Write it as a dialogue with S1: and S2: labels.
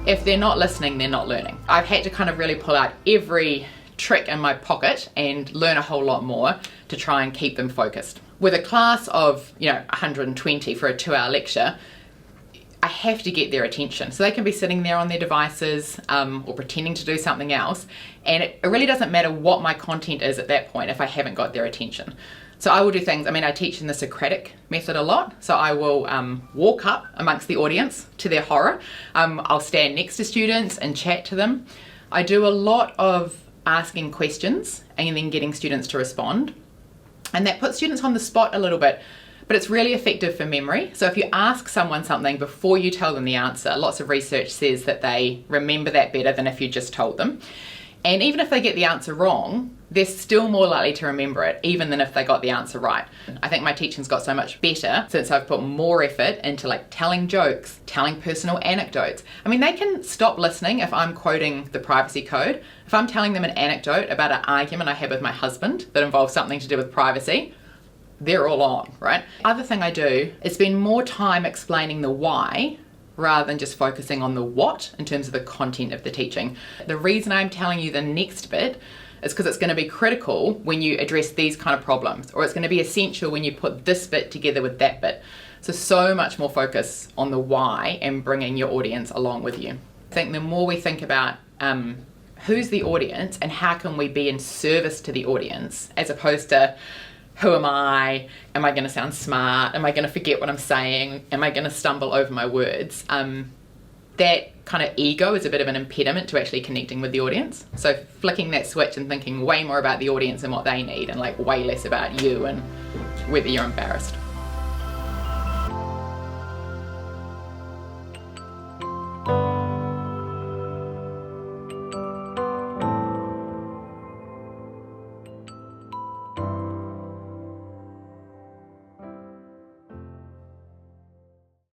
S1: if they're not listening, they're not learning. I've had to kind of really pull out every trick in my pocket and learn a whole lot more to try and keep them focused. With a class of 120 for a 2-hour lecture, I have to get their attention. So they can be sitting there on their devices or pretending to do something else, and it really doesn't matter what my content is at that point if I haven't got their attention. So I will do things, I teach in the Socratic method a lot, so I will walk up amongst the audience to their horror. I'll stand next to students and chat to them. I do a lot of asking questions and then getting students to respond, and that puts students on the spot a little bit, but it's really effective for memory. So if you ask someone something before you tell them the answer, lots of research says that they remember that better than if you just told them. And even if they get the answer wrong, they're still more likely to remember it, even than if they got the answer right. I think my teaching's got so much better since I've put more effort into telling jokes, telling personal anecdotes. They can stop listening if I'm quoting the privacy code. If I'm telling them an anecdote about an argument I had with my husband that involves something to do with privacy, they're all on, right? Other thing I do is spend more time explaining the why rather than just focusing on the what in terms of the content of the teaching. The reason I'm telling you the next bit is because it's going to be critical when you address these kind of problems, or it's going to be essential when you put this bit together with that bit. So much more focus on the why and bringing your audience along with you. I think the more we think about who's the audience and how can we be in service to the audience, as opposed to who am I going to sound smart, am I going to forget what I'm saying, am I going to stumble over my words, that kind of ego is a bit of an impediment to actually connecting with the audience. So flicking that switch and thinking way more about the audience and what they need, and way less about you and whether you're embarrassed.